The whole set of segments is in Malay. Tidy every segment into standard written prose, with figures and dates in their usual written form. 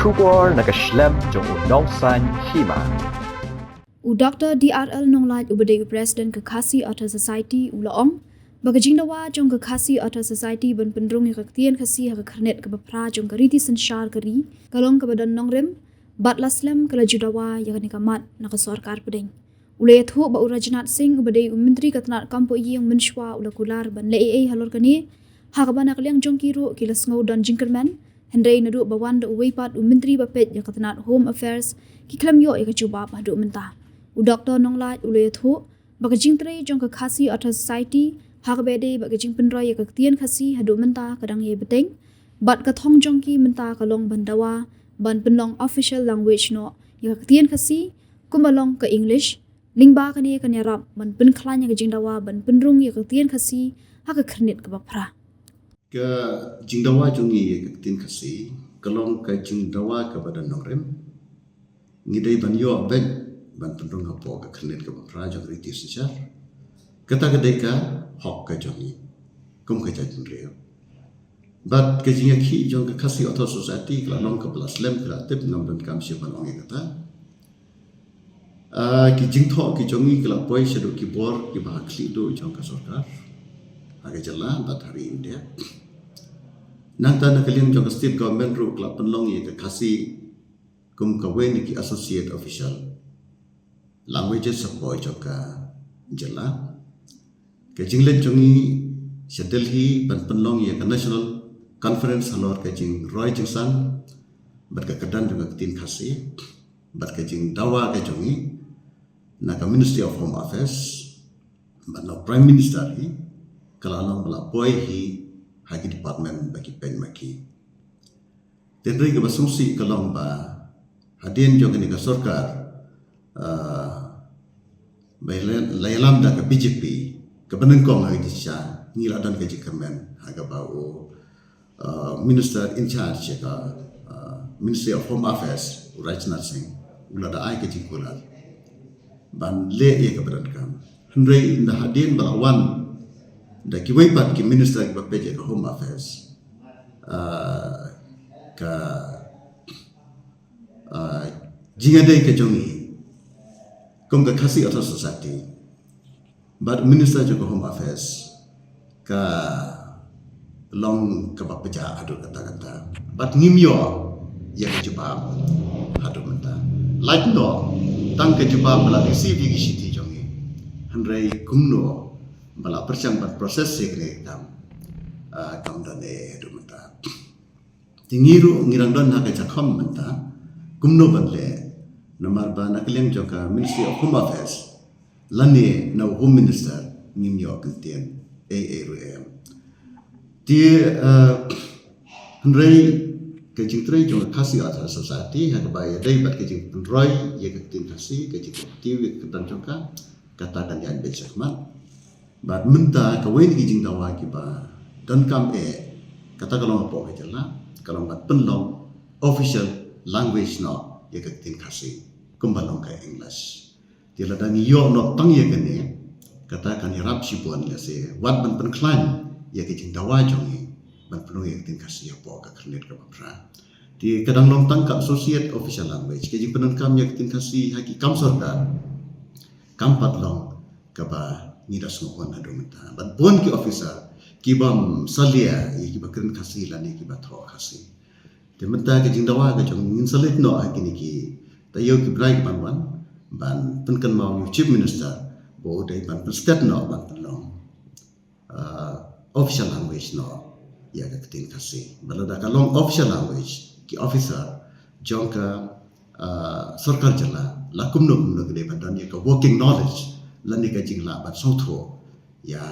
Shubor nakaslem jong unongsan hima. Dr. DRL Nonglaj ubadai President Kekasi Auto Society ulaong bagajing dawa jong Kekasi Auto Society ban pendrung yaktian kasi hakakarnet kabapra jong kariti sensyar kari kalong kabadan nongrem bat laslem kala judawa yakani kamat nakasarkar pedeng ulay thu ba Rajnath Singh ubadai Menteri Katanat Kampo yang menshwa ulakular ban leee halor kani hakabana kaliang jong kiro kilas ngau dan jingkerman Hendrai nadu bawan da uweipat Menteri Bapet Katanat Home Affairs kiklam yo yakacuba padu mentah Dr. Nonglaj ulay thu bagajing tray jong Kekasi Auto Society hakabede bagajing penroy yaktian kasi hadu mentah kadang ye beteng bat kathong jong ki mentah kalong bandawa ban penlong official language no yaktian kasi kumbalong ke English lingba kani kanyarap ban penklan yang jingdawa ban penrung yaktian kasi hakakarnet kabapra ke jingdawa jongi yaktian kasi kalong ke jingdawa kabadan nongrem ngidai ban yo ben ban pendung hapo ka khanet ka praja riti sechar kata kedeka hok ka jongi kum ka jajun reo bat ke jinga khi jong ka Kekasi Auto Society kala nong ka plus lem kala tip ngam dan kam siapa nong kata ki jing tho ki jongi kala poi sedu ki bor ki ba khli do jong ka sarkar aga jalla bat hari india nang ta na kalian jong ka state government ru kala penlong ye ka Kekasi kum ka wen ki associate official languages support joka jela ke jinglen jongi se Delhi ban penlong ya ka national conference halor ke jing Roy Jingsan bat ka kedan juga tin Kekasi bat ke jing dawa ke jongi na ka Ministry of Home Affairs ban no prime minister hi kala long bala boy hi hagi department bagi pen maki tenri ke basungsi kalong ba hadin jongi ni ka sarkar Laylam da ke BJP ke penengkong lagi disya ngila dan ke jikamen haga bau minister in charge ke Ministry of Home Affairs Rajnath Singh ula da ai ke jikulat ban le ye ke penengkam hendrai inda hadin balawan da ki weipat ki minister ke Bapet ke Home Affairs ka jingade ke jongi kum ka Kekasi Auto Society but minister juga Home Affairs ka long ka bapeja adu kata-kata but ngimyo ya ka jubab adu menta like no tang ka jubab bala receive gi siti jongi handrai kumno bala percang bat proses sekre kam dane adu menta tingiru ngirang don ha ka jakham menta kumno banle nomor ba nakliang joka Ministry of Home Affairs lani na Home Minister New York tien AARM dia hendrai ke jingtrai joka Kekasi Auto Society ha ba ya dai bat ke jing penroy ye ke tin Kekasi ke jing aktif ke tan joka kata dan yan besakman bat menta ka wen ki jing dawa ki ba dan kam kata kalau apa ke jala kalau bat penlong official language no ye ke tin Kekasi kumbalong ka English dia ladang yo no tang ye kene kata kan irap sibuan le se wat ban penklan ye ke jing dawa jongi ban penuh ye tin Kekasi ya po ka khanet ka bapra di kadang long tang ka associate official language ke jing penan kam ye ke tin Kekasi haki kam sarkar kam patlong ka ba nidas ngon adu menta ban bon ki officer ki bam salia ye ki ba kren Kekasi lani ki ba tho Kekasi de menta ke jing dawa ka jong ngin salit no akini ki tayo ki brai ban penkan mau chief minister bo dai ban state no ban long official language no ya ka tin Kekasi balada ka long official language ki officer jongka sarkar jala lakum no gede badan ya ka working knowledge lani ka jingla ban sotho ya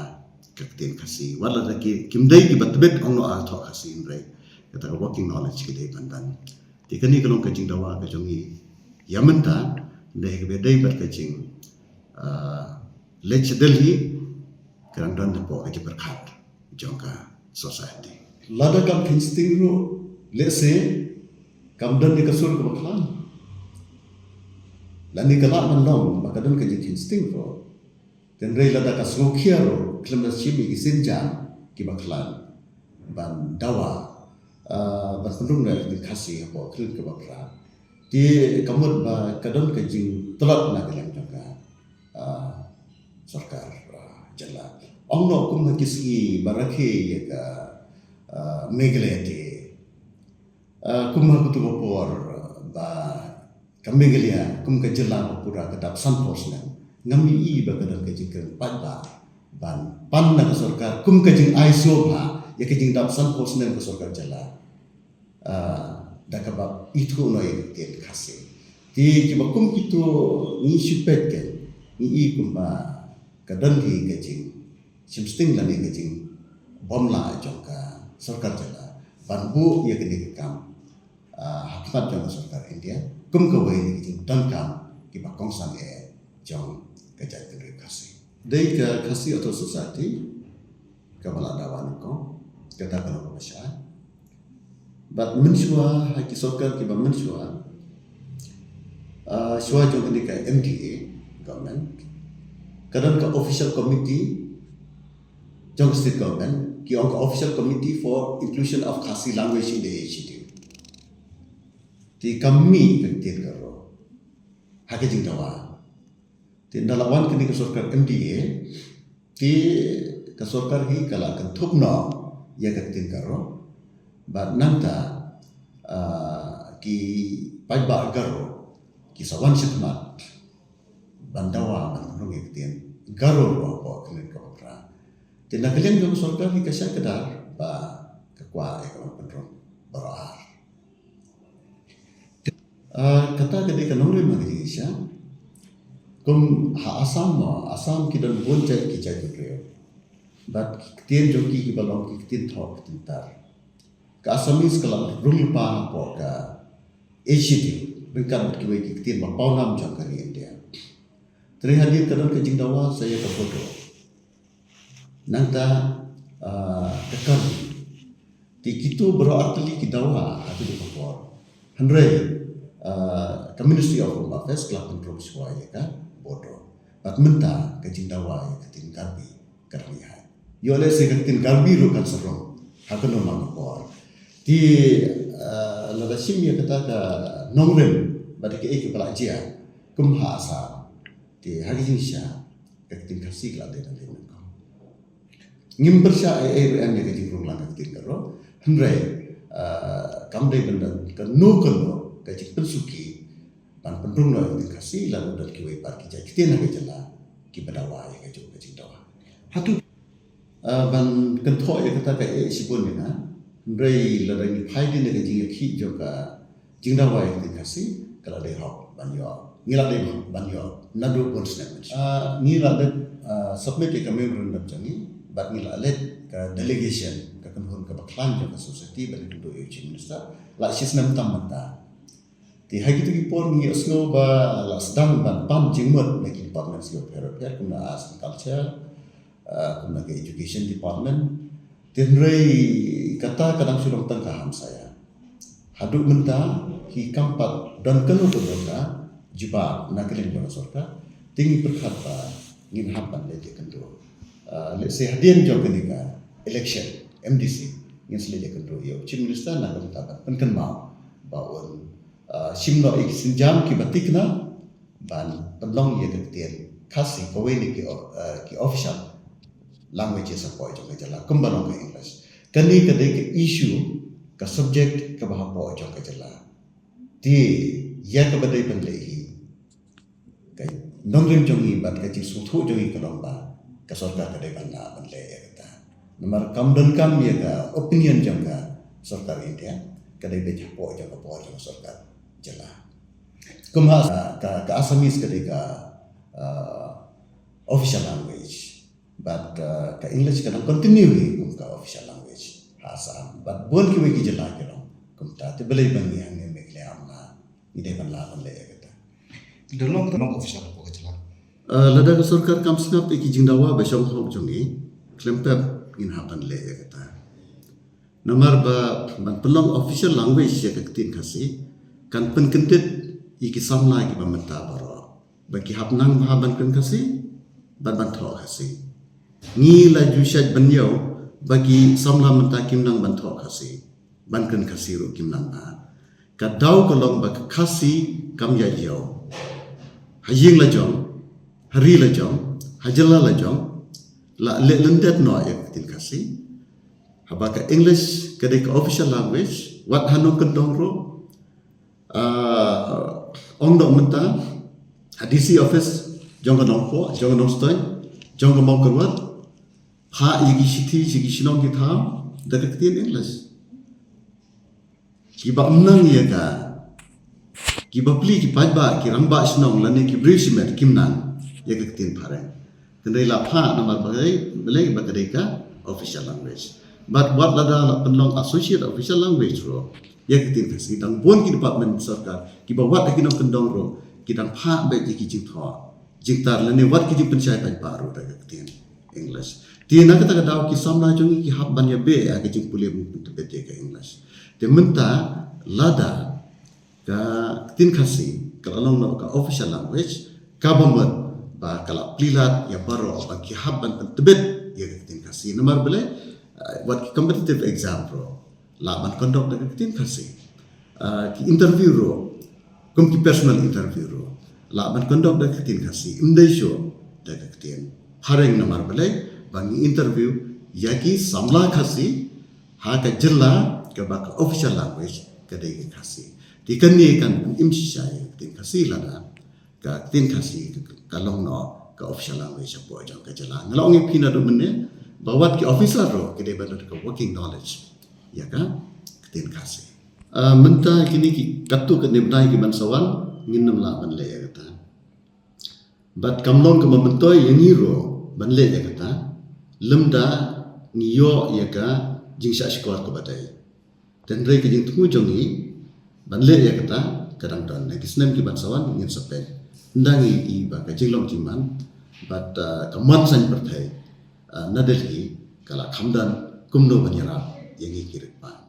ka tin Kekasi wala da ki kimdai ki batbet ong no a tho Kekasi indrai kata working knowledge gede bandan tikani kalong ka jingdawa ka jongi Yamenta deh bedai berkecing lech Delhi kerang dan depo aja berkat jangka society. Lada kam insting ru lese kam dan di kasur ke baklan. Lani kelak mandong makadan kejing insting ru. Dan rei lada kasro kiaro klemas chimi isin jam ki baklan ban dawa berpendung dari kasih apa klik ke bapra di kamut ba kadon kejing telat na kelang juga sarkar jala ongno kum hakisi barake ya ka megalete kum hakutu bopor ba kamegalia kum ka jala pura kedap sanpos na ngami I ba kadon kejing pan ba ban pan na sarkar kum kejing aiso ba ya kejing dap sanpos na sarkar jala dakabab itu noy ken khase ti kibakum itu ni supet ken ni kumba kadan hi kejing simsting lani kejing bomla jongka sarkar jala banbu ya kene kam hakmat jong sarkar India kum ka wai ni kejing dan kam kibakong sang jong kejai kene khase dei ka khasi atau society kabala dawan ko kata kana pasha but mensua haki sarkar ki ba mensua shua jo kini ka MDA government kadang ka official committee jong state government ki on ka official committee for inclusion of Khasi language in the initiative ti kami kektir karo haki jing dawa ti dalawan kini ka sarkar MDA ti ka sarkar hi kala kan thupna ya kektir karo but nanta ki paiba garo ki sawan shikmat bandawa manung ektian garo ro ko kene ko pra tinda kalian jong sarkar ni kasya kedar ba kekwa ekon pendron barar kata gede kanore magi sya kum ha asam ki dan bonjai ki jai kre but tien joki ki balong ki tin thok tintar ka asamis kalang rumpa po ka ACT bengkan kiwe kitin ma paunam jang kari India terhadir kadang ke jingdawa saya ke foto nangta kekar di kitu berarti kidawa atau di papor handre Ministry of Home Affairs kelak kontrol suai ka bodoh bat menta ke jingdawa ya ketin garbi karlihat yo le se ketin garbi ro kan serong hakono mangapor di lagasim ya kata ka nongren pada ke ek pelajia kumha asa di hari insya ketin kasih la de dan ko ngim bersya ARM ya ketin rung lang ketin karo hendrai kamde bendan ke no kono ketin pensuki pan pendung no ketin kasih lalu dan kiwe par ki ketin ha jala ki badawa ya ketin dawa hatu ban kentho ya kata ka sibun na Ray ladang pai di negara jingga ki juga jingda wai di kasih kalau dia hok banyo ngila dia banyo nadu pun statement ngila dia submit ke kami berendam jangi bat ngila let ke delegation ke kanhun ke baklan juga society balik dulu Chief Minister la sis nam tam mata di hari itu kipor ngi asno ba la sedang ban pam jingmut lagi department skill repair kuna arts and culture kuna ke education department tenrei kata kadang sudah tengkaham saya haduk menta hi kampat dan kenu berdoa jubah nakelin bala sorka tinggi berkata ngin hapan leje kendo let's say hadian jog kenika election MDC ngin leje kendo yo Chief Minister na kata penken mau baun simno ik sinjam ki batikna ban pelong ye ketien kasih kowe ni ki official language support jong jala kembang ke English kani kadai ke issue ka subject ka bahapa jong jala ti ya ka badai penlehi kai nongrim jongi bat ka chi suthu jongi kalomba ka sarkar kadai banna banle ya kata nomor kam dan kam ya ka opinion jong ka sarkar India kadai be chapo jong sarkar jala kumha ka asamis kadai ka official language but ka English kadang continue kum ka official language Assam but bon ki weki jela kero kum ta te belai bangi hang me kle amna ide ban la ban le kata delong official ko jela lada ka sarkar kam snap ki jingdawa ba shong hok jongi klempep in hapan le kata nomor ba ban pelong official language ya ketin khasi kan pen kentet iki samla ki ba mata baro ba ki hapnang ba ban kan khasi ban tho khasi ni la jushaj banyo bagi samla mentakim nang banthok khasi bankan kasi ro kim nang ba ka daw ko long ba kasi kam ya yo haying la jong hari la jong hajala la jong la le lendet no ya tin kasi haba ka English ka de official language wat hanong kendong ro ong dong menta DC office jong ka po jong ka stoy jong ka mong kerwat ha yigi siti yigi sinong ki tham daga tin English kiba menang ya ka kiba pli ki pajba ki ramba sinong lani ki brisimet kimnan ya ka tin pareng kendai la pha namar bagai belai bagai ka official language but what lada penlong associate official language ro ya ka tin kasi dang bon ki department sarkar kiba wat ki no kendong ro ki dang pha be ki jing tho jing tar lani wat ki jing penchai pajba ro daga tin English tina kata ka daw ki samna jong ki hab ban ya be ya ki jing puli mu te ka English te menta lada ka tin kasi kalau no ka official language government ba kala plilat ya baro ba ki habban tebet ya tin kasi nomor bele what competitive exam pro la ban conduct da tin kasi ki interview ro kom ki personal interview ro la ban conduct da tin kasi indai show da tin hareng nomor bele ban interview ya ki samla kasi ha ka jilla ka ba ka official language kadai kasi tikan ni kan imsisai tin kasi lada ka tin kasi kalong no ka official language po jang ka jala ngalong ipina do menne bawat ki officer ro kedai ba ka working knowledge ya ka tin kasi menta kini ki katu ke nebdai ki bansawan nginnam la ban le ya kata bat kamlong ka mabentoy yangi ro ban le ya kata lemda niyo ya ka jingsha skor ko badai dan rei ke jing tu jongi ban le ya kata kadang dan ki snem ki bansawan ngin sapen ndangi i ba ka jinglong jiman but kaman san perthai na delhi kala khamdan kumno banyara yangi kirit pa